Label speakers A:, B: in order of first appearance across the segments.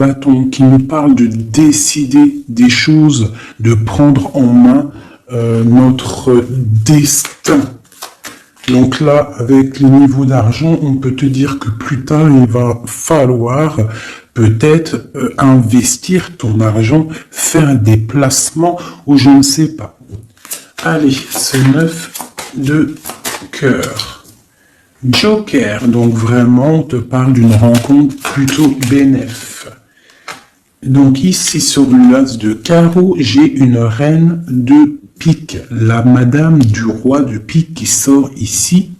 A: bâton qui nous parle de décider des choses, de prendre en main notre destin. Donc là, avec les niveaux d'argent, on peut te dire que plus tard, il va falloir peut-être investir ton argent, faire des placements ou je ne sais pas. Allez, ce 9 de cœur. Joker, donc vraiment, on te parle d'une rencontre plutôt bénéf. Donc ici, sur l'as de carreau, j'ai une reine de pique, la madame du roi de pique qui sort ici.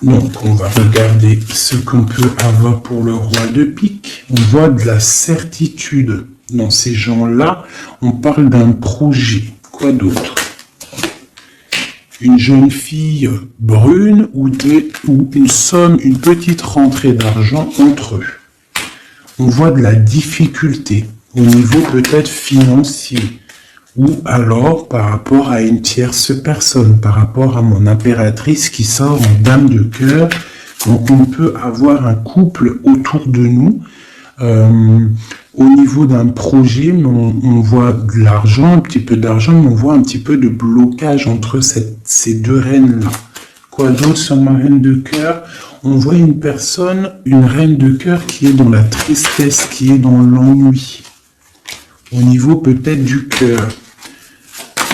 A: Donc on va regarder ce qu'on peut avoir pour le roi de pique. On voit de la certitude dans ces gens-là. On parle d'un projet. Quoi d'autre? Une jeune fille brune ou une somme, une petite rentrée d'argent entre eux. On voit de la difficulté au niveau peut-être financier. Ou alors par rapport à une tierce personne, par rapport à mon impératrice qui sort en dame de cœur. Donc on peut avoir un couple autour de nous. Au niveau d'un projet, on voit de l'argent, un petit peu d'argent, mais on voit un petit peu de blocage entre ces deux reines-là. Quoi d'autre sur ma reine de cœur? On voit une personne, une reine de cœur qui est dans la tristesse, qui est dans l'ennui. Au niveau peut-être du cœur.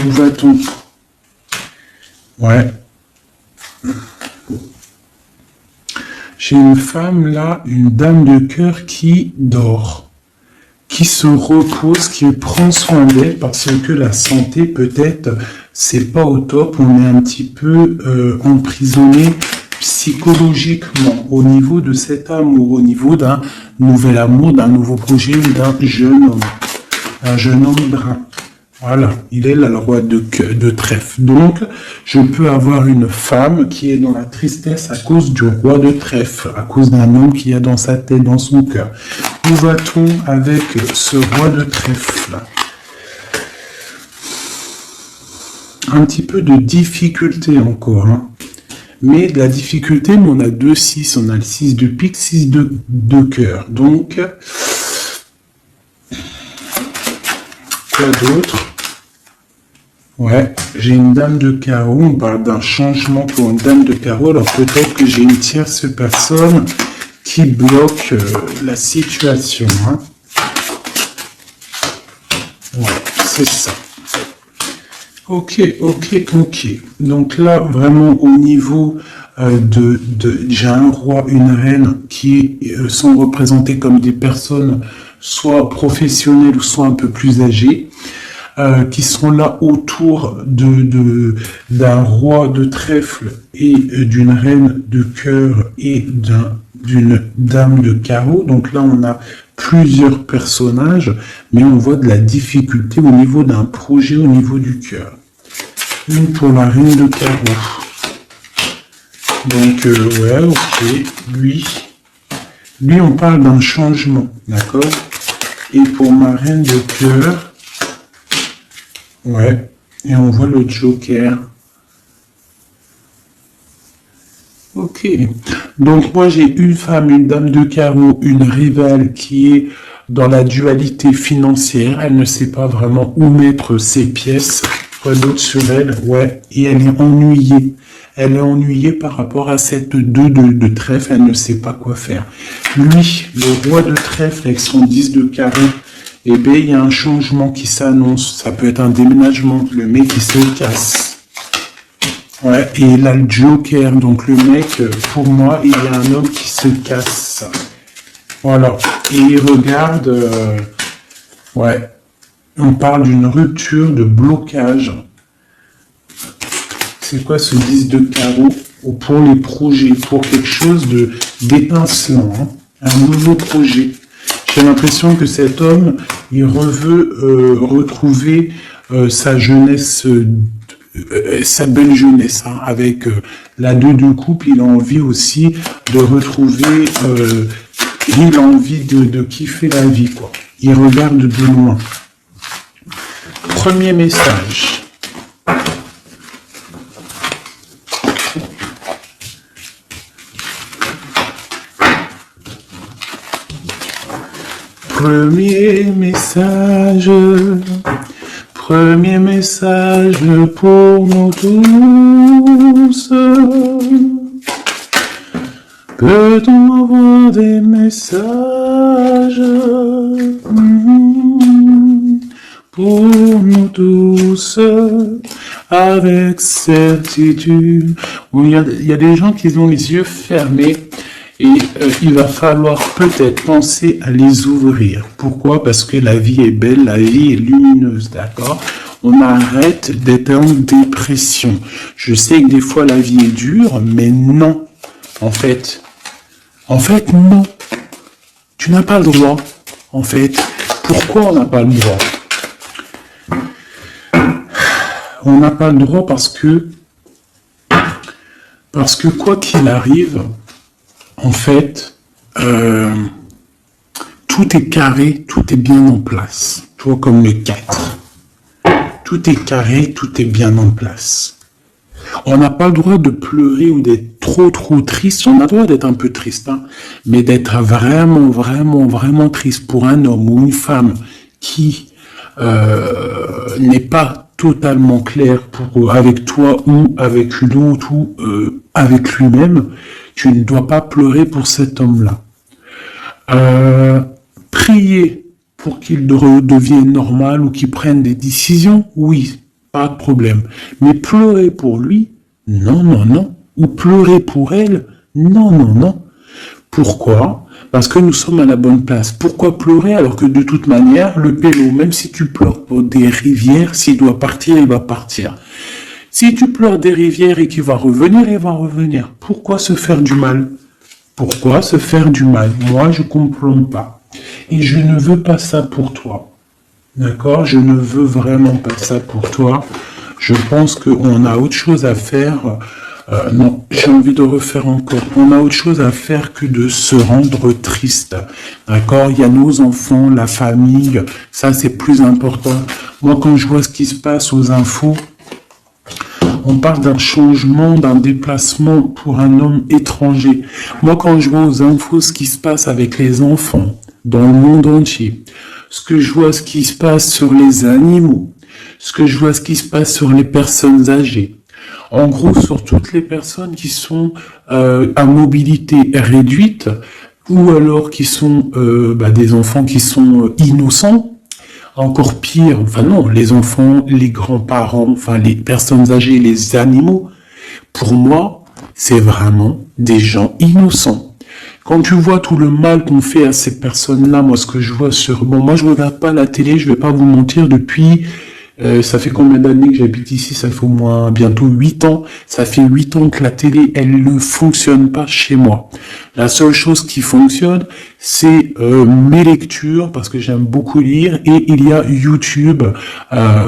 A: Où va-t-on? Ouais. J'ai une femme là, une dame de cœur qui dort, qui se repose, qui prend soin d'elle parce que la santé peut-être c'est pas au top. On est un petit peu emprisonné psychologiquement au niveau de cet amour, au niveau d'un nouvel amour, d'un nouveau projet ou d'un jeune homme, un jeune homme brun. Voilà, il est là le roi de trèfle. Donc, je peux avoir une femme qui est dans la tristesse à cause du roi de trèfle, à cause d'un homme qui a dans sa tête, dans son cœur. Où va-t-on avec ce roi de trèfle? Un petit peu de difficulté encore, hein. Mais de la difficulté, mais on a 2-6, on a le 6 de pique, 6 de cœur. Donc, quoi d'autre? Ouais, j'ai une dame de carreau, on parle d'un changement pour une dame de carreau, alors peut-être que j'ai une tierce personne qui bloque la situation. Hein. Ouais, c'est ça. Ok. Donc là, vraiment au niveau j'ai un roi, une reine qui sont représentés comme des personnes soit professionnelles ou soit un peu plus âgées. Qui sont là autour d'un roi de trèfle et d'une reine de cœur et d'une dame de carreau. Donc là, on a plusieurs personnages, mais on voit de la difficulté au niveau d'un projet, au niveau du cœur. Une pour la reine de carreau. Donc, ouais, ok. Lui, on parle d'un changement, d'accord? Et pour ma reine de cœur, ouais, et on voit le Joker. Ok. Donc moi j'ai une femme, une dame de carreau, une rivale qui est dans la dualité financière. Elle ne sait pas vraiment où mettre ses pièces. Quoi d'autre sur elle? Ouais, et elle est ennuyée. Elle est ennuyée par rapport à cette 2 de trèfle. Elle ne sait pas quoi faire. Lui, le roi de trèfle avec son 10 de carreau, eh bien, il y a un changement qui s'annonce. Ça peut être un déménagement. Le mec, il se casse. Ouais, et là, le Joker. Donc, le mec, pour moi, il y a un homme qui se casse. Voilà. Et il regarde... ouais. On parle d'une rupture, de blocage. C'est quoi ce 10 de carreau? Pour les projets, pour quelque chose d'étincelant. Hein. Un nouveau projet. J'ai l'impression que cet homme, il veut retrouver sa jeunesse, sa belle jeunesse, hein, avec la 2 de coupe. Il a envie aussi de retrouver, il a envie de kiffer la vie, quoi. Il regarde de loin. Premier message. Premier message pour nous tous. Peut-on avoir des messages pour nous tous avec certitude? Bon, il y a des gens qui ont les yeux fermés et il va falloir peut-être penser à les ouvrir. Pourquoi? Parce que la vie est belle, la vie est lumineuse, d'accord? On arrête d'être en dépression. Je sais que des fois la vie est dure, mais non. En fait, non. Tu n'as pas le droit. En fait, pourquoi on n'a pas le droit? On n'a pas le droit parce que quoi qu'il arrive, en fait, tout est carré, tout est bien en place. Tu vois, comme le 4. Tout est carré, tout est bien en place. On n'a pas le droit de pleurer ou d'être trop triste. On a le droit d'être un peu triste, hein, mais d'être vraiment triste pour un homme ou une femme qui n'est pas totalement clair avec toi ou avec l'autre ou avec lui-même. Tu ne dois pas pleurer pour cet homme-là. Prier pour qu'il redevienne normal ou qu'il prenne des décisions, oui, pas de problème. Mais pleurer pour lui, non. Ou pleurer pour elle, non. Pourquoi? Parce que nous sommes à la bonne place. Pourquoi pleurer alors que de toute manière, le pélo, même si tu pleures pour des rivières, s'il doit partir, il va partir. Si tu pleures des rivières et qu'il va revenir, il va revenir. Pourquoi se faire du mal? Pourquoi se faire du mal? Moi, je comprends pas. Et je ne veux pas ça pour toi. D'accord? Je ne veux vraiment pas ça pour toi. Je pense qu'on a autre chose à faire. Non, j'ai envie de refaire encore. On a autre chose à faire que de se rendre triste. D'accord? Il y a nos enfants, la famille. Ça, c'est plus important. Moi, quand je vois ce qui se passe aux infos, on parle d'un changement, d'un déplacement pour un homme étranger. Moi, quand je vois aux infos ce qui se passe avec les enfants dans le monde entier, ce que je vois ce qui se passe sur les animaux, ce que je vois ce qui se passe sur les personnes âgées, en gros sur toutes les personnes qui sont à mobilité réduite ou alors qui sont des enfants qui sont innocents. Encore pire, enfin non, les enfants, les grands-parents, enfin les personnes âgées, les animaux, pour moi, c'est vraiment des gens innocents. Quand tu vois tout le mal qu'on fait à ces personnes-là, moi ce que je vois moi je regarde pas la télé, je vais pas vous mentir, depuis, ça fait combien d'années que j'habite ici? Ça fait au moins bientôt 8 ans. Ça fait 8 ans que la télé, elle ne fonctionne pas chez moi. La seule chose qui fonctionne, c'est mes lectures, parce que j'aime beaucoup lire, et il y a YouTube,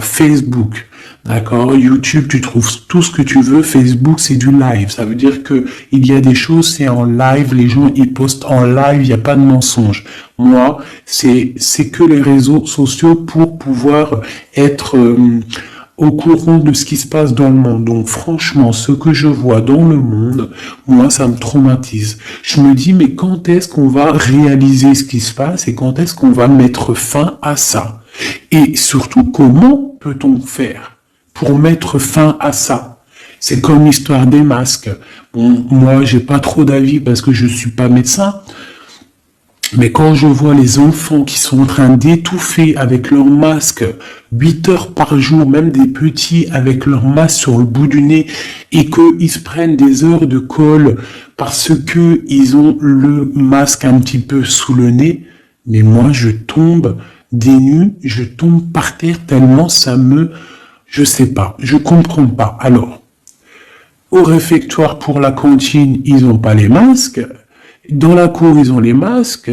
A: Facebook. D'accord? YouTube, tu trouves tout ce que tu veux. Facebook, c'est du live. Ça veut dire que il y a des choses, c'est en live. Les gens, ils postent en live. Il n'y a pas de mensonge. Moi, c'est que les réseaux sociaux pour pouvoir être au courant de ce qui se passe dans le monde. Donc, franchement, ce que je vois dans le monde, moi, ça me traumatise. Je me dis, mais quand est-ce qu'on va réaliser ce qui se passe et quand est-ce qu'on va mettre fin à ça? Et surtout, comment peut-on faire pour mettre fin à ça? C'est comme l'histoire des masques. Bon, moi, j'ai pas trop d'avis parce que je suis pas médecin. Mais quand je vois les enfants qui sont en train d'étouffer avec leur masque 8 heures par jour, même des petits avec leur masque sur le bout du nez, et qu'ils se prennent des heures de colle parce que ils ont le masque un petit peu sous le nez, mais moi je tombe des nues, je tombe par terre tellement je sais pas, je comprends pas. Alors, au réfectoire pour la cantine, ils n'ont pas les masques. Dans la cour, ils ont les masques.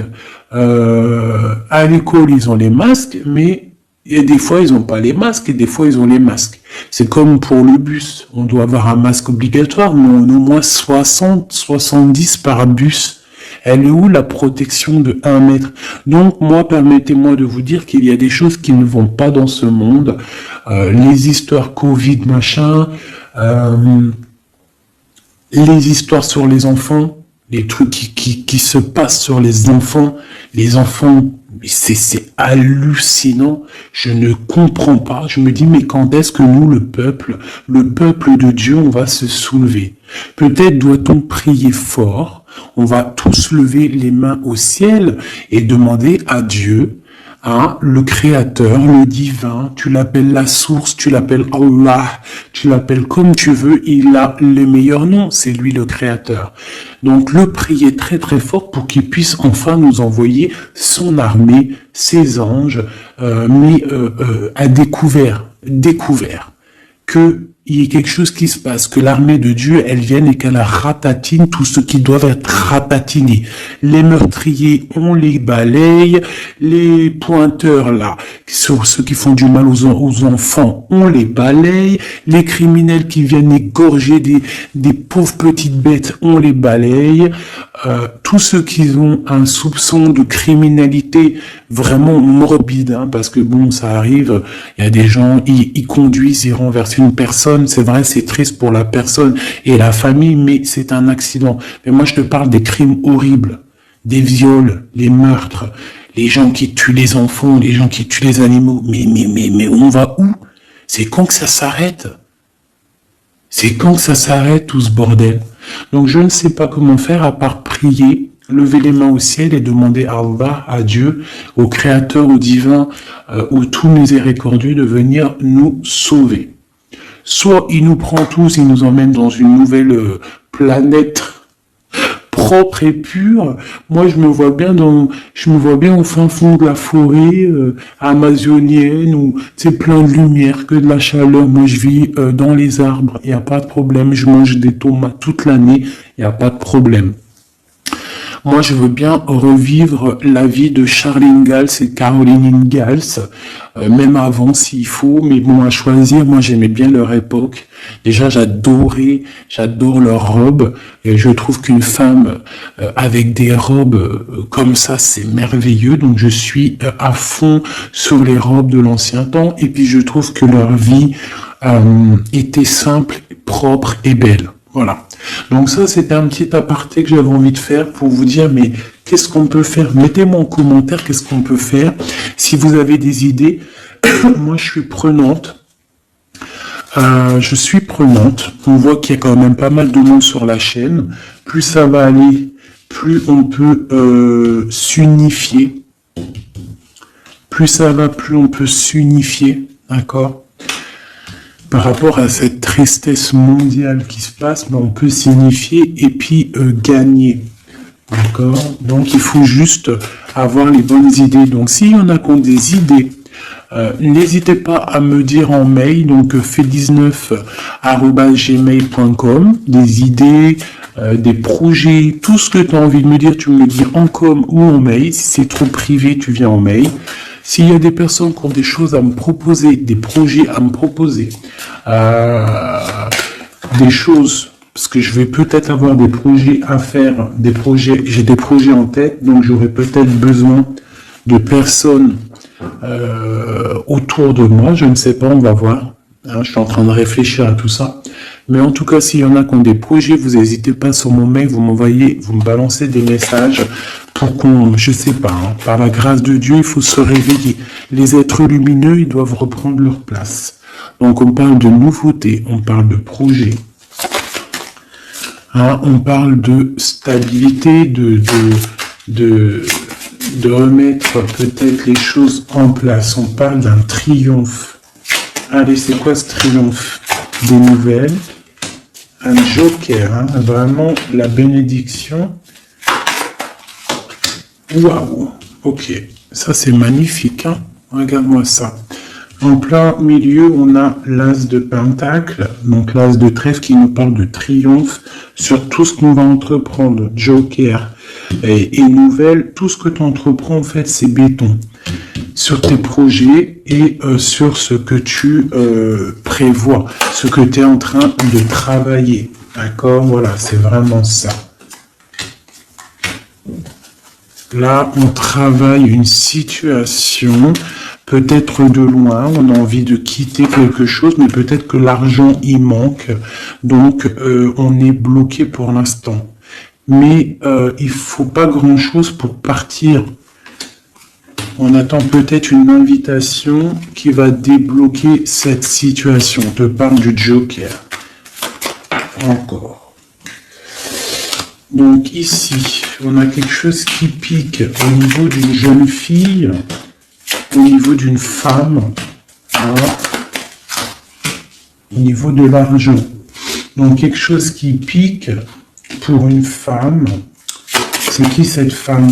A: À l'école, ils ont les masques. Mais des fois, ils n'ont pas les masques et des fois, ils ont les masques. C'est comme pour le bus. On doit avoir un masque obligatoire, mais on a au moins 60, 70 par bus. Elle est où la protection de 1 mètre? Donc, moi, permettez-moi de vous dire qu'il y a des choses qui ne vont pas dans ce monde. Les histoires Covid, machin, les histoires sur les enfants, les trucs qui se passent sur les enfants Mais c'est hallucinant. Je ne comprends pas. Je me dis, mais quand est-ce que nous, le peuple de Dieu, on va se soulever? Peut-être doit-on prier fort. On va tous lever les mains au ciel et demander à Dieu, hein, le créateur, le divin, tu l'appelles la source, tu l'appelles Allah, tu l'appelles comme tu veux, il a le meilleur nom, c'est lui le créateur. Donc le prier très très fort pour qu'il puisse enfin nous envoyer son armée, ses anges, mais à découvert, que il y ait quelque chose qui se passe, que l'armée de Dieu, elle vienne et qu'elle ratatine tout ce qui doit être ratatiné. Les meurtriers, on les balaye, les pointeurs là, sur ceux qui font du mal aux enfants, on les balaye, les criminels qui viennent égorger des pauvres petites bêtes, on les balaye, tous ceux qui ont un soupçon de criminalité vraiment morbide, hein, parce que bon, ça arrive, il y a des gens, ils conduisent, ils renversent une personne, c'est vrai, c'est triste pour la personne et la famille, mais c'est un accident. Mais moi, je te parle des crimes horribles, des viols, les meurtres, les gens qui tuent les enfants, les gens qui tuent les animaux. Mais on va où? C'est quand que ça s'arrête? C'est quand que ça s'arrête, tout ce bordel? Donc, je ne sais pas comment faire à part prier, lever les mains au ciel et demander à Allah, à Dieu, au Créateur, au Divin, au tout miséricordieux de venir nous sauver. Soit il nous prend tous, il nous emmène dans une nouvelle planète propre et pure. Moi, je me vois bien au fin fond de la forêt amazonienne où c'est plein de lumière, que de la chaleur. Moi, je vis dans les arbres, il n'y a pas de problème. Je mange des tomates toute l'année, il n'y a pas de problème. Moi, je veux bien revivre la vie de Charles Ingalls et Caroline Ingalls, même avant s'il faut, mais bon, à choisir, moi j'aimais bien leur époque. Déjà, j'adore leurs robes, et je trouve qu'une femme avec des robes comme ça, c'est merveilleux, donc je suis à fond sur les robes de l'ancien temps, et puis je trouve que leur vie était simple, propre et belle. Voilà. Donc ça, c'était un petit aparté que j'avais envie de faire pour vous dire, mais qu'est-ce qu'on peut faire? Mettez-moi en commentaire qu'est-ce qu'on peut faire. Si vous avez des idées, moi je suis prenante. On voit qu'il y a quand même pas mal de monde sur la chaîne. Plus ça va aller, plus on peut s'unifier. Plus ça va, plus on peut s'unifier. D'accord? Par rapport à cette tristesse mondiale qui se passe, on peut signifier et puis gagner. D'accord? Donc il faut juste avoir les bonnes idées. Donc s'il y en a qui ont des idées, n'hésitez pas à me dire en mail, donc fait19@gmail.com, des idées, des projets, tout ce que tu as envie de me dire, tu me le dis en com ou en mail. Si c'est trop privé, tu viens en mail. S'il y a des personnes qui ont des choses à me proposer, des projets à me proposer, des choses, parce que je vais peut-être avoir des projets à faire, j'ai des projets en tête, donc j'aurai peut-être besoin de personnes autour de moi, je ne sais pas, on va voir. Hein, je suis en train de réfléchir à tout ça. Mais en tout cas, s'il y en a qui ont des projets, vous n'hésitez pas sur mon mail, vous me balancez des messages pour qu'on, je sais pas, hein, par la grâce de Dieu, il faut se réveiller. Les êtres lumineux, ils doivent reprendre leur place. Donc on parle de nouveautés, on parle de projets, hein, on parle de stabilité, de remettre peut-être les choses en place. On parle d'un triomphe. Allez, c'est quoi ce triomphe? Des nouvelles. Un joker, hein, vraiment la bénédiction. Waouh, ok, ça c'est magnifique, hein. Regarde-moi ça. En plein milieu, on a l'as de pentacle, donc l'as de trèfle qui nous parle de triomphe sur tout ce qu'on va entreprendre. Joker et nouvelle, tout ce que tu entreprends, en fait, c'est béton. Sur tes projets et sur ce que tu prévois, ce que tu es en train de travailler. D'accord? Voilà, c'est vraiment ça. Là, on travaille une situation, peut-être de loin, on a envie de quitter quelque chose, mais peut-être que l'argent y manque, donc on est bloqué pour l'instant. Mais il faut pas grand-chose pour partir On attend peut-être une invitation qui va débloquer cette situation. On te parle du Joker. Encore. Donc ici, on a quelque chose qui pique au niveau d'une jeune fille, au niveau d'une femme, voilà, au niveau de l'argent. Donc quelque chose qui pique pour une femme. C'est qui cette femme?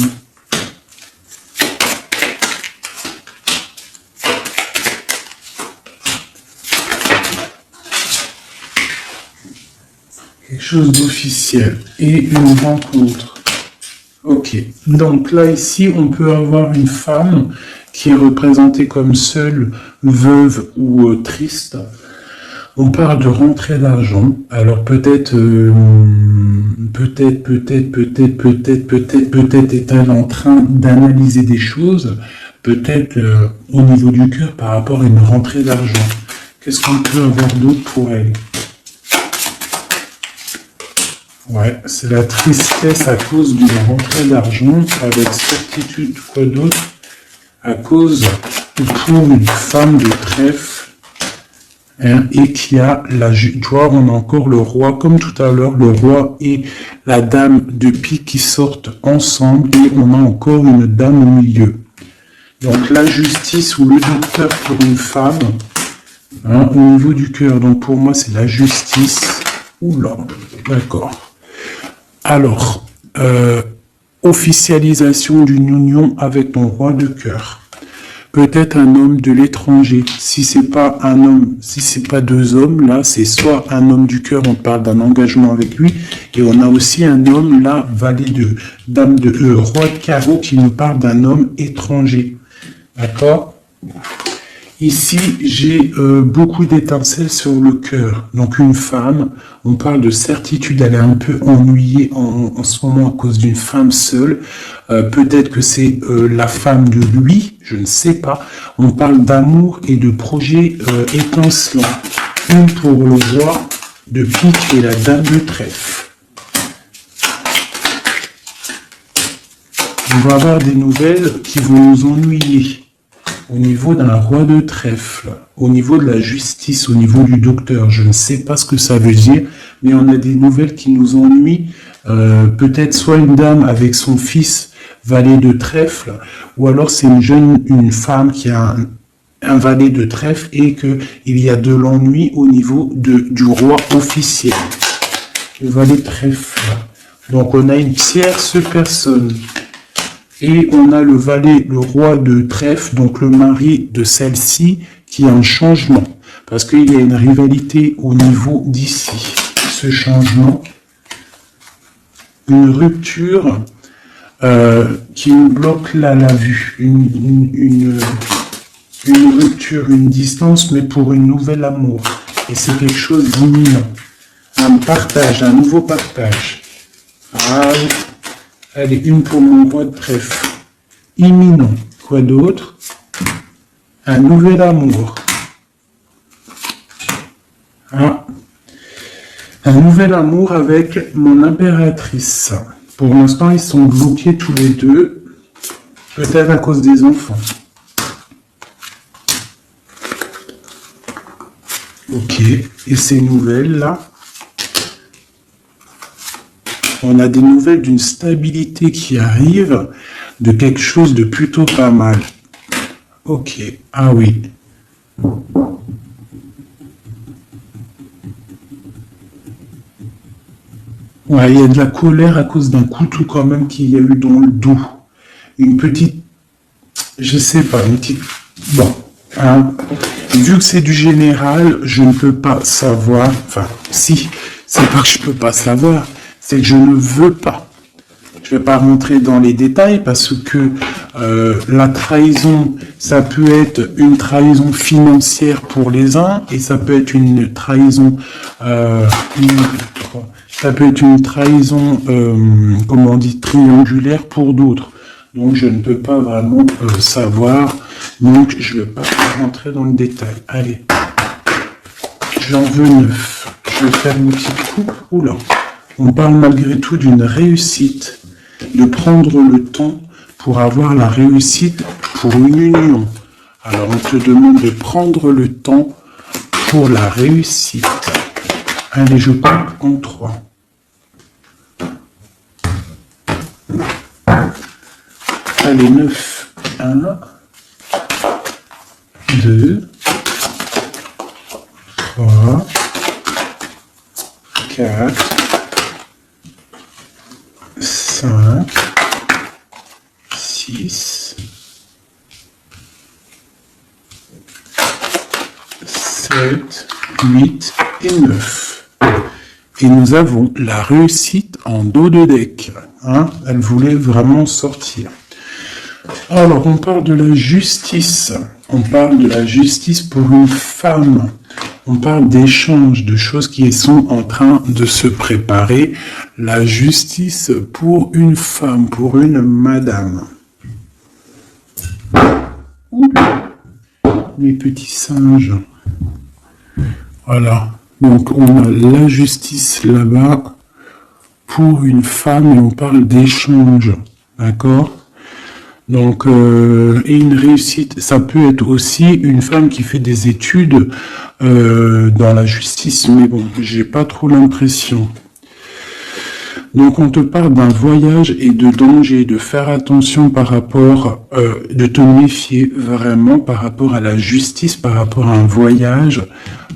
A: Quelque chose d'officiel et une rencontre. Ok. Donc là, ici, on peut avoir une femme qui est représentée comme seule, veuve ou triste. On parle de rentrée d'argent. Alors peut-être est-elle en train d'analyser des choses. Peut-être au niveau du cœur par rapport à une rentrée d'argent. Qu'est-ce qu'on peut avoir d'autre pour elle? Ouais, c'est la tristesse à cause d'une rentrée d'argent, avec certitude, quoi d'autre? À cause, pour une femme de trèfle, hein, et qui a tu vois, on a encore le roi, comme tout à l'heure, le roi et la dame de pique qui sortent ensemble, et on a encore une dame au milieu. Donc la justice ou le docteur pour une femme, hein, au niveau du cœur, donc pour moi c'est la justice. Oula, d'accord. Alors, officialisation d'une union avec ton roi de cœur. Peut-être un homme de l'étranger. Si c'est pas un homme, si c'est pas deux hommes, là, c'est soit un homme du cœur, on parle d'un engagement avec lui, et on a aussi un homme, là, valet de dame de roi de carreau, qui nous parle d'un homme étranger. D'accord? Ici, j'ai beaucoup d'étincelles sur le cœur. Donc une femme, on parle de certitude, elle est un peu ennuyée en ce moment à cause d'une femme seule. Peut-être que c'est la femme de lui, je ne sais pas. On parle d'amour et de projets étincelants. Une pour le roi de pique et la dame de trèfle. On va avoir des nouvelles qui vont nous ennuyer. Au niveau d'un roi de trèfle, au niveau de la justice, au niveau du docteur, je ne sais pas ce que ça veut dire, mais on a des nouvelles qui nous ennuient. Peut-être soit une dame avec son fils valet de trèfle, ou alors c'est une femme qui a un valet de trèfle et qu'il y a de l'ennui au niveau du roi officiel. Le valet de trèfle. Donc on a une tierce personne. Et on a le valet, le roi de trèfle, donc le mari de celle-ci, qui a un changement. Parce qu'il y a une rivalité au niveau d'ici. Ce changement, une rupture qui nous bloque là la vue. Une rupture, une distance, mais pour une nouvelle amour. Et c'est quelque chose d'imminent. Un partage, un nouveau partage. Ah, allez, une pour mon roi de trèfle. Imminent. Quoi d'autre? Un nouvel amour. Ah. Un nouvel amour avec mon impératrice. Pour l'instant, ils sont bloqués tous les deux. Peut-être à cause des enfants. Ok. Et ces nouvelles-là? On a des nouvelles d'une stabilité qui arrive, de quelque chose de plutôt pas mal. Ok, ah oui. Ouais, il y a de la colère à cause d'un couteau quand même qu'il y a eu dans le dos. Une petite, je sais pas, une petite... Bon, hein. Vu que c'est du général, je ne peux pas savoir, enfin, si, c'est pas que je peux pas savoir, c'est que je ne veux pas. Je ne vais pas rentrer dans les détails parce que la trahison, ça peut être une trahison financière pour les uns et ça peut être une trahison, comment on dit, triangulaire pour d'autres. Donc je ne peux pas vraiment savoir, donc je ne vais pas rentrer dans le détail. Allez, j'en veux 9. Je vais faire une petite coupe. Oula. On parle malgré tout d'une réussite, de prendre le temps pour avoir la réussite pour une union. Alors, on te demande de prendre le temps pour la réussite. Allez, je pars en 3. Allez, 9. 1, 2, 3, 4, 5, 6, 7, 8 et 9. Et nous avons la réussite en dos de deck. Hein, elle voulait vraiment sortir. Alors, on parle de la justice. On parle de la justice pour une femme. On parle d'échanges, de choses qui sont en train de se préparer. La justice pour une femme, pour une madame. Ouh, mes petits singes. Voilà. Donc, on a la justice là-bas pour une femme et on parle d'échange. D'accord ? Donc, et une réussite, ça peut être aussi une femme qui fait des études dans la justice, mais bon, j'ai pas trop l'impression. Donc, on te parle d'un voyage et de danger, de faire attention par rapport, de te méfier vraiment par rapport à la justice, par rapport à un voyage.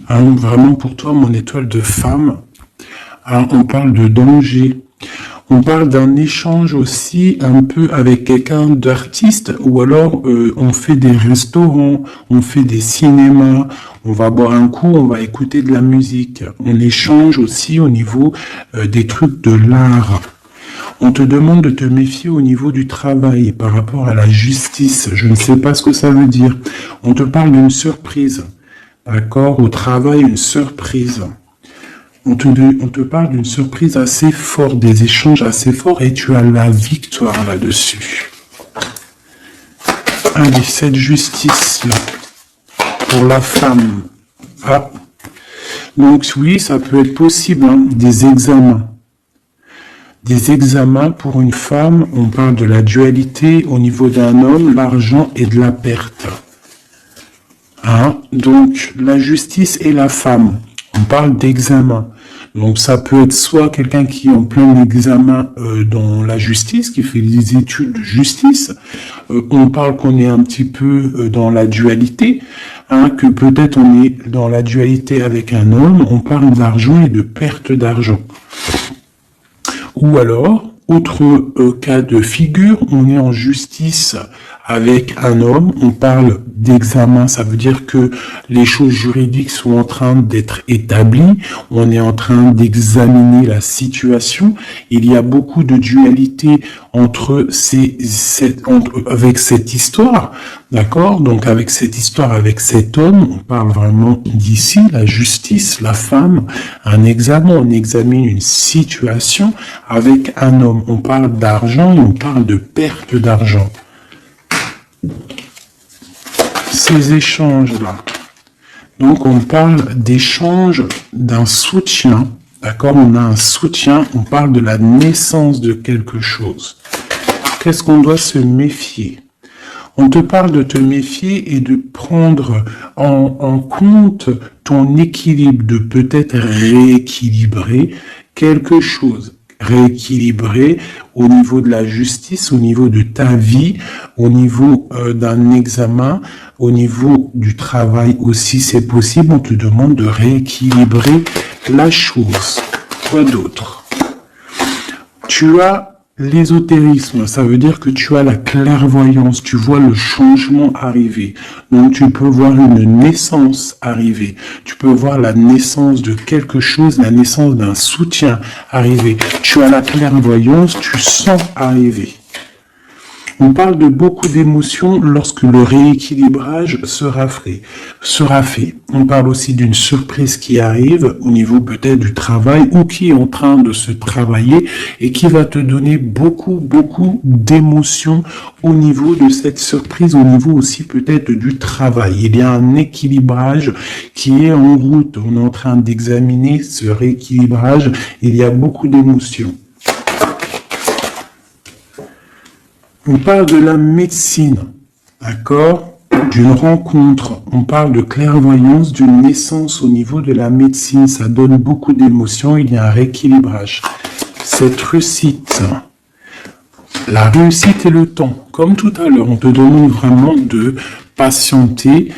A: Hein, vraiment pour toi, mon étoile de femme. Hein, on parle de danger. On parle d'un échange aussi un peu avec quelqu'un d'artiste ou alors on fait des restaurants, on fait des cinémas, on va boire un coup, on va écouter de la musique. On échange aussi au niveau des trucs de l'art. On te demande de te méfier au niveau du travail par rapport à la justice. Je ne sais pas ce que ça veut dire. On te parle d'une surprise. D'accord ? Au travail, une surprise. On te parle d'une surprise assez forte, des échanges assez forts, et tu as la victoire là-dessus. Allez, cette justice-là, pour la femme. Ah. Donc oui, ça peut être possible, hein, des examens. Des examens pour une femme, on parle de la dualité au niveau d'un homme, l'argent et de la perte. Hein? Donc, la justice et la femme. On parle d'examen. Donc, ça peut être soit quelqu'un qui est en plein examen dans la justice, qui fait des études de justice. On parle qu'on est un petit peu dans la dualité, hein, que peut-être on est dans la dualité avec un homme. On parle d'argent et de perte d'argent. Ou alors, autre cas de figure, on est en justice avec un homme, on parle d'examen, ça veut dire que les choses juridiques sont en train d'être établies, on est en train d'examiner la situation, il y a beaucoup de dualité entre avec cette histoire, d'accord? Donc avec cette histoire, avec cet homme, on parle vraiment d'ici, la justice, la femme, un examen, on examine une situation avec un homme, on parle d'argent et on parle de perte d'argent. Ces échanges-là. Donc, on parle d'échange d'un soutien. D'accord? On a un soutien. On parle de la naissance de quelque chose. Qu'est-ce qu'on doit se méfier? On te parle de te méfier et de prendre en compte ton équilibre, de peut-être rééquilibrer quelque chose. Rééquilibrer au niveau de la justice, au niveau de ta vie, au niveau d'un examen, au niveau du travail aussi, c'est possible. On te demande de rééquilibrer la chose. Quoi d'autre? Tu as l'ésotérisme, ça veut dire que tu as la clairvoyance, tu vois le changement arriver. Donc tu peux voir une naissance arriver, tu peux voir la naissance de quelque chose, la naissance d'un soutien arriver. Tu as la clairvoyance, tu sens arriver. On parle de beaucoup d'émotions lorsque le rééquilibrage sera fait. On parle aussi d'une surprise qui arrive au niveau peut-être du travail ou qui est en train de se travailler et qui va te donner beaucoup d'émotions au niveau de cette surprise, au niveau aussi peut-être du travail. Il y a un équilibrage qui est en route. On est en train d'examiner ce rééquilibrage. Il y a beaucoup d'émotions. On parle de la médecine, D'accord? D'une rencontre, on parle de clairvoyance, d'une naissance au niveau de la médecine, ça donne beaucoup d'émotions, il y a un rééquilibrage. Cette réussite, la réussite et le temps, comme tout à l'heure, on te demande vraiment de patienter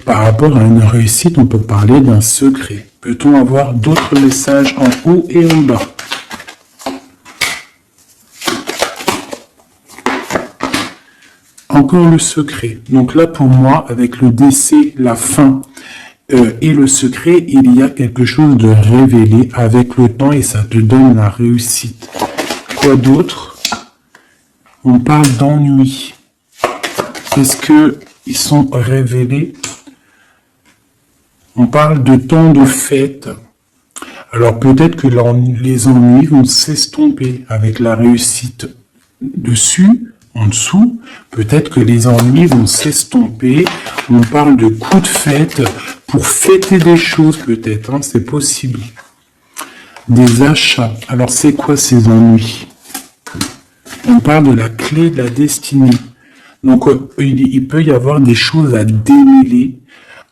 A: par rapport à une réussite, on peut parler d'un secret. Peut-on avoir d'autres messages en haut et en bas? Encore le secret. Donc là, pour moi, avec le décès, la fin et le secret, il y a quelque chose de révélé avec le temps et ça te donne la réussite. Quoi d'autre? On parle d'ennui. Est-ce que ils sont révélés? On parle de temps de fête. Alors peut-être que les ennuis vont s'estomper avec la réussite dessus. En dessous, peut-être que les ennuis vont s'estomper. On parle de coups de fête pour fêter des choses, peut-être, hein, c'est possible. Des achats. Alors, c'est quoi ces ennuis? On parle de la clé de la destinée. Donc, il peut y avoir des choses à démêler.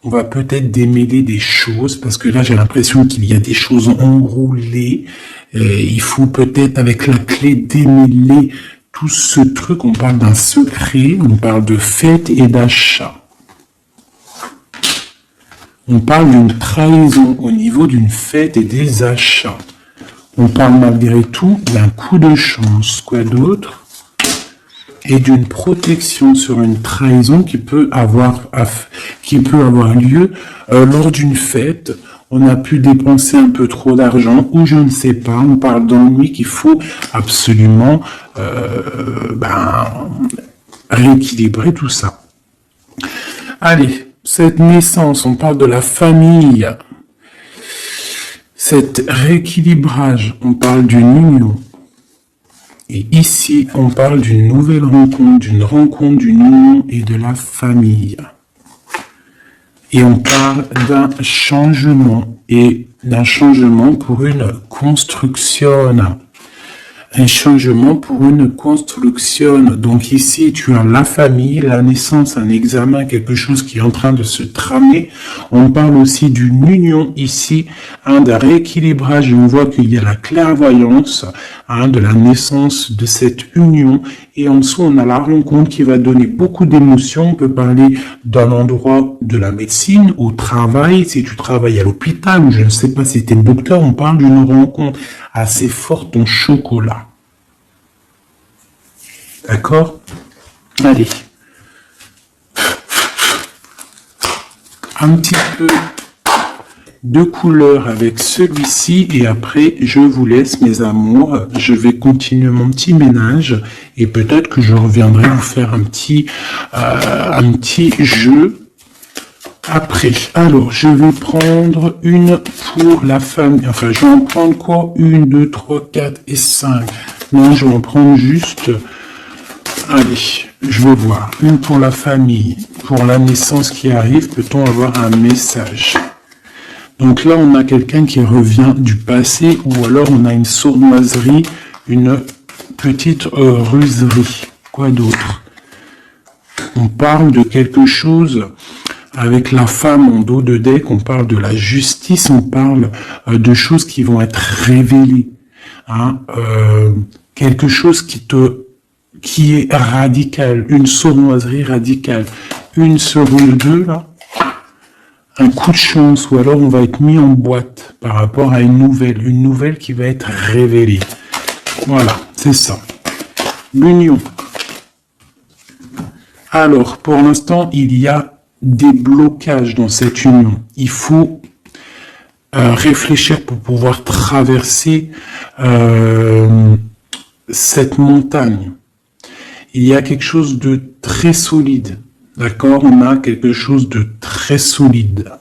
A: On va peut-être démêler des choses, parce que là, j'ai l'impression qu'il y a des choses enroulées. Il faut peut-être, avec la clé, démêler tout ce truc. On parle d'un secret, on parle de fête et d'achat. On parle d'une trahison au niveau d'une fête et des achats. On parle malgré tout d'un coup de chance. Quoi d'autre? Et d'une protection sur une trahison qui peut avoir lieu lors d'une fête. On a pu dépenser un peu trop d'argent ou je ne sais pas. On parle d'ennui qu'il faut absolument rééquilibrer tout ça. Allez, cette naissance, on parle de la famille. Cet rééquilibrage, on parle d'une union. Et ici, on parle d'une nouvelle rencontre, d'une union et de la famille. Et on parle d'un changement, et d'un changement pour une construction. Un changement pour une construction. Donc ici, tu as la famille, la naissance, un examen, quelque chose qui est en train de se tramer. On parle aussi d'une union ici, d'un rééquilibrage. Et on voit qu'il y a la clairvoyance de la naissance de cette union. Et en dessous, on a la rencontre qui va donner beaucoup d'émotions. On peut parler d'un endroit de la médecine, au travail. Si tu travailles à l'hôpital, ou je ne sais pas si tu es docteur, on parle d'une rencontre assez forte en chocolat. D'accord? Allez. Un petit peu de couleur avec celui-ci et après je vous laisse mes amours. Je vais continuer mon petit ménage et peut-être que je reviendrai vous faire un petit jeu après. Alors je vais prendre une pour la famille. Enfin je vais en prendre quoi? 1, 2, 3, 4 et 5. Non, je vais en prendre juste... Allez, je vais voir. Une pour la famille, pour la naissance qui arrive, peut-on avoir un message? Donc là, on a quelqu'un qui revient du passé, ou alors on a une sournoiserie, une petite ruserie. Quoi d'autre? On parle de quelque chose avec la femme en dos de deck, on parle de la justice, on parle de choses qui vont être révélées. Hein, quelque chose qui est radical, une sournoiserie radicale, une sur une deux, là, un coup de chance, ou alors on va être mis en boîte par rapport à une nouvelle qui va être révélée. Voilà, c'est ça. L'union. Alors, pour l'instant, il y a des blocages dans cette union. Il faut réfléchir pour pouvoir traverser cette montagne. Il y a quelque chose de très solide, d'accord? On a quelque chose de très solide.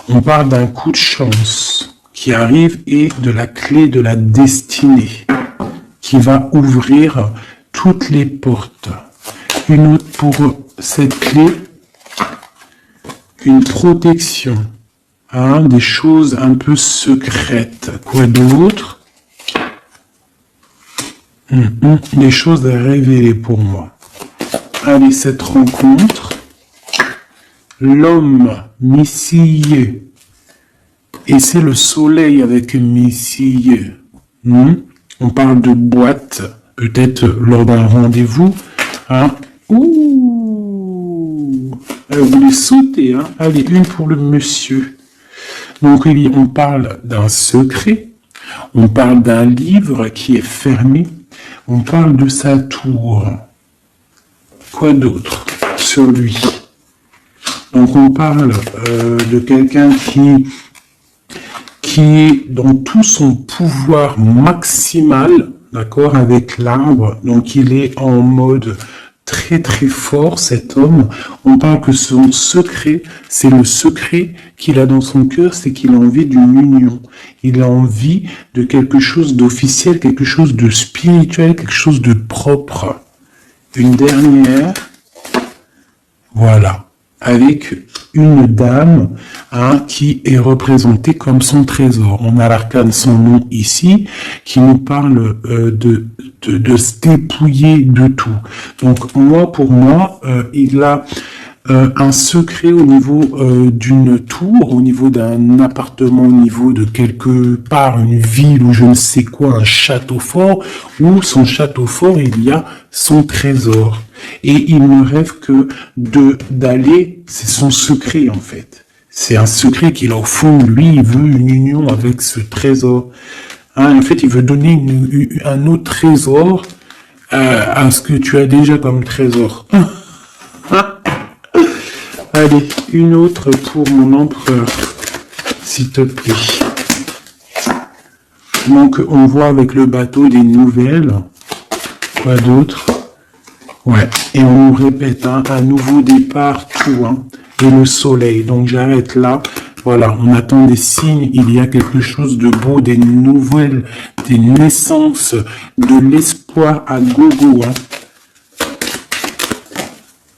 A: On parle d'un coup de chance qui arrive et de la clé de la destinée qui va ouvrir toutes les portes. Une autre pour cette clé, une protection, des choses un peu secrètes. Quoi d'autre? Des choses à révéler pour moi. Allez, cette rencontre. L'homme missile. Et c'est le soleil avec missile. On parle de boîte, peut-être lors d'un rendez-vous. Hein. Ouh, elle voulait sauter. Hein. Allez, une pour le monsieur. Donc, on parle d'un secret. On parle d'un livre qui est fermé. On parle de sa tour. Quoi d'autre sur lui? Donc, on parle de quelqu'un qui est dans tout son pouvoir maximal, d'accord, avec l'arbre. Donc, il est en mode très très fort, cet homme. On parle que son secret, c'est le secret qu'il a dans son cœur, c'est qu'il a envie d'une union. Il a envie de quelque chose d'officiel, quelque chose de spirituel, quelque chose de propre. Une dernière, voilà, avec une dame qui est représentée comme son trésor. On a l'arcane, son nom ici, qui nous parle de se dépouiller de tout. Donc moi, pour moi, il a un secret au niveau d'une tour, au niveau d'un appartement, au niveau de quelque part, une ville ou je ne sais quoi, un château fort, où son château fort, il y a son trésor. Et il ne rêve que d'aller, c'est son secret en fait. C'est un secret qu'il a au fond de lui, il veut une union avec ce trésor. En fait, il veut donner un autre trésor à ce que tu as déjà comme trésor. Allez, une autre pour mon empereur, s'il te plaît. Donc, on voit avec le bateau des nouvelles. Quoi d'autre? Ouais, et on nous répète, un nouveau départ, tout, et le soleil. Donc, j'arrête là. Voilà, on attend des signes, il y a quelque chose de beau, des nouvelles, des naissances, de l'espoir à gogo,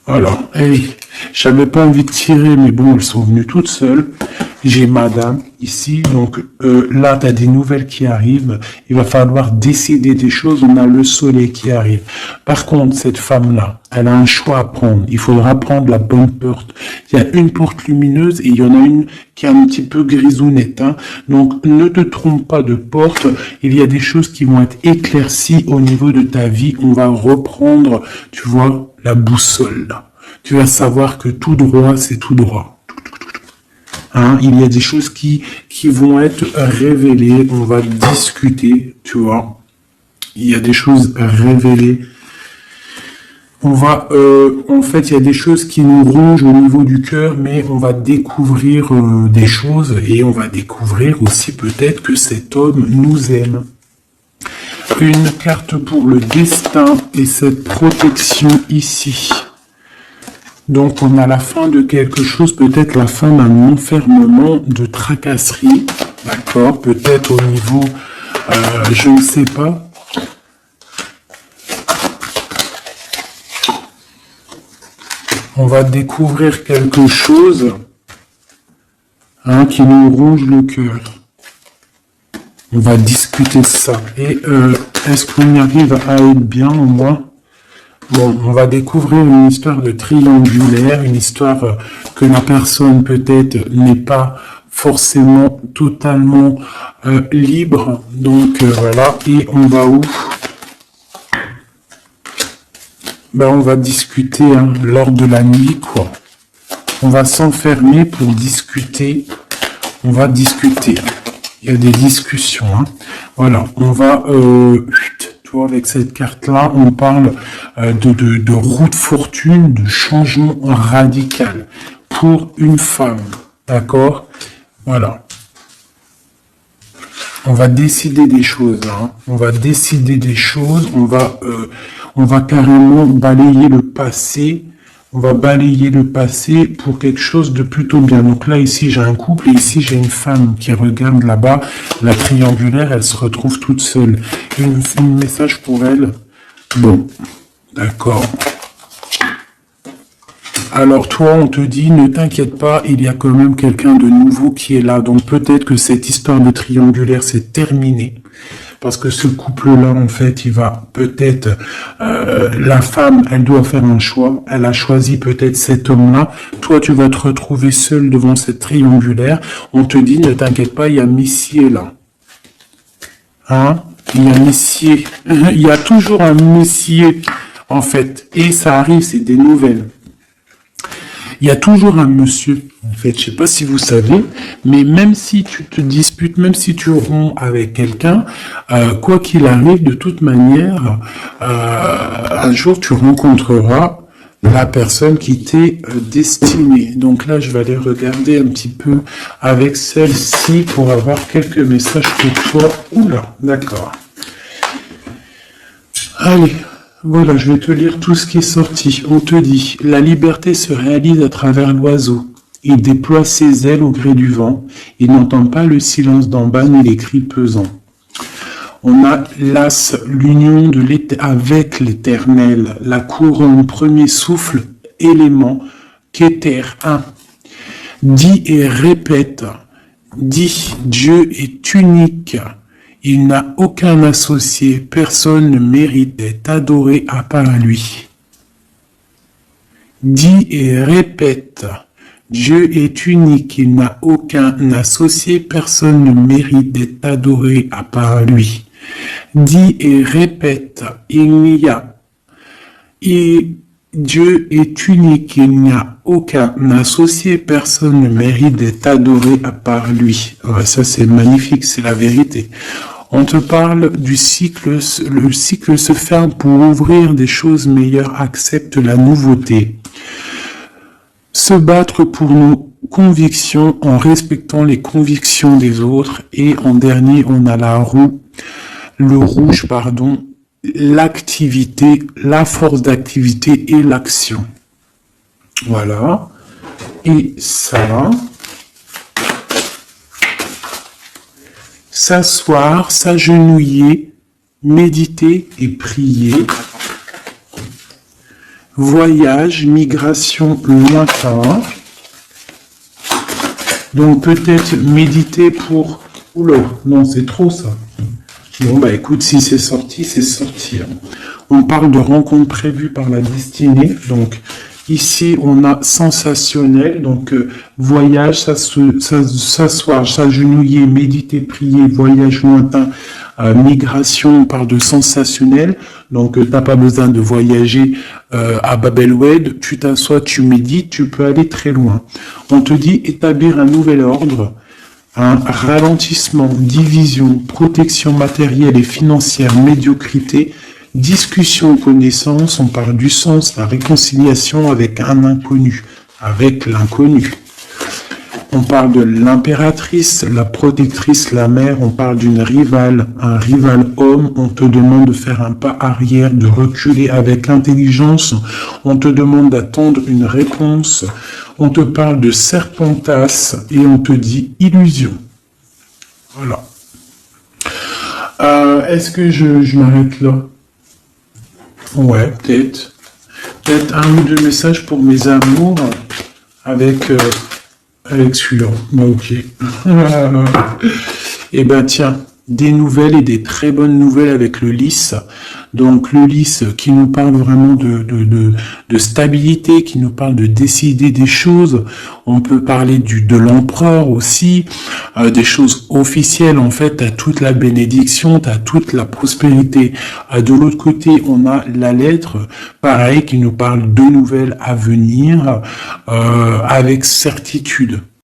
A: Voilà, allez. J'avais pas envie de tirer, mais bon, elles sont venues toutes seules. J'ai madame ici, donc là, tu as des nouvelles qui arrivent. Il va falloir décider des choses. On a le soleil qui arrive. Par contre, cette femme-là, elle a un choix à prendre. Il faudra prendre la bonne porte. Il y a une porte lumineuse et il y en a une qui est un petit peu grisounette. Donc, ne te trompe pas de porte. Il y a des choses qui vont être éclaircies au niveau de ta vie. On va reprendre, tu vois, la boussole là. Tu vas savoir que tout droit, c'est tout droit. Il y a des choses qui vont être révélées. On va discuter, tu vois. Il y a des choses révélées. On va, en fait, il y a des choses qui nous rongent au niveau du cœur, mais on va découvrir des choses et on va découvrir aussi peut-être que cet homme nous aime. Une carte pour le destin et cette protection ici. Donc, on a la fin de quelque chose, peut-être la fin d'un enfermement, de tracasserie, d'accord, peut-être au niveau, je ne sais pas. On va découvrir quelque chose qui nous ronge le cœur. On va discuter de ça. Et est-ce qu'on y arrive à être bien au moins? Bon, on va découvrir une histoire de triangulaire, une histoire que la personne peut-être n'est pas forcément totalement libre. Donc voilà, et on va où? Ben, on va discuter lors de la nuit, quoi. On va s'enfermer pour discuter. On va discuter. Il y a des discussions. Voilà, on va... avec cette carte-là, on parle de roue de fortune, de changement radical pour une femme, d'accord? Voilà. On va décider des choses, on va décider des choses, on va carrément balayer le passé, on va balayer le passé pour quelque chose de plutôt bien. Donc là, ici, j'ai un couple et ici, j'ai une femme qui regarde là-bas. La triangulaire, elle se retrouve toute seule. Un message pour elle. Bon, d'accord. Alors toi, on te dit, ne t'inquiète pas, il y a quand même quelqu'un de nouveau qui est là. Donc peut-être que cette histoire de triangulaire, c'est terminé. parce que ce couple-là, en fait, il va peut-être, la femme, elle doit faire un choix, elle a choisi peut-être cet homme-là, toi, tu vas te retrouver seul devant cette triangulaire, on te dit, ne t'inquiète pas, il y a Messier là. Hein? Il y a Messier, il y a toujours un Messier, en fait, et ça arrive, c'est des nouvelles. Il y a toujours un monsieur, en fait, je sais pas si vous savez, mais même si tu te disputes, même si tu romps avec quelqu'un, quoi qu'il arrive, de toute manière, un jour tu rencontreras la personne qui t'est destinée. Donc là, je vais aller regarder un petit peu avec celle-ci pour avoir quelques messages pour toi. Oula, d'accord. Allez. Voilà, je vais te lire tout ce qui est sorti. On te dit, la liberté se réalise à travers l'oiseau. Il déploie ses ailes au gré du vent. Il n'entend pas le silence d'en bas ni les cris pesants. On a l'as, l'union de avec l'éternel, la couronne, premier souffle, élément, qu'éter, un. Dit et répète. Dit, Dieu est unique. Il n'a aucun associé, personne ne mérite d'être adoré à part lui. Dit et répète, Dieu est unique, il n'a aucun associé, personne ne mérite d'être adoré à part lui. Dit et répète, Dieu est unique, il n'y a aucun associé, personne ne mérite d'être adoré à part lui. Ouais, ça c'est magnifique, c'est la vérité. On te parle du cycle, le cycle se ferme pour ouvrir des choses meilleures, accepte la nouveauté. Se battre pour nos convictions en respectant les convictions des autres. Et en dernier, on a le rouge, l'activité, la force d'activité et l'action. Voilà. Et ça, s'asseoir, s'agenouiller, méditer et prier. Voyage, migration lointain. Donc peut-être méditer pour... Oula, non, c'est trop ça. Bon, bah écoute, si c'est sorti, c'est sorti. On parle de rencontres prévues par la destinée. Donc ici, on a sensationnel. Donc voyage, s'asseoir, s'agenouiller, méditer, prier, voyage lointain, migration, on parle de sensationnel. Donc t'as pas besoin de voyager à Babelwed. Tu t'assois, tu médites, tu peux aller très loin. On te dit établir un nouvel ordre. Un ralentissement, division, protection matérielle et financière, médiocrité, discussion, connaissance, on parle du sens, la réconciliation avec un inconnu, avec l'inconnu. On parle de l'impératrice, la protectrice, la mère, on parle d'une rivale, un rival homme, on te demande de faire un pas arrière, de reculer avec intelligence, on te demande d'attendre une réponse, on te parle de serpentas et on te dit illusion. Voilà. Est-ce que je m'arrête là? Ouais, peut-être. Peut-être un ou deux messages pour mes amours avec celui-là. Bah, ok. Eh ben tiens, des nouvelles et des très bonnes nouvelles avec le lys. Donc le lys qui nous parle vraiment de stabilité, qui nous parle de décider des choses. On peut parler de l'empereur aussi, des choses officielles. En fait, t'as toute la bénédiction, t'as toute la prospérité. De l'autre côté, on a la lettre, pareil, qui nous parle de nouvelles à venir avec certitude.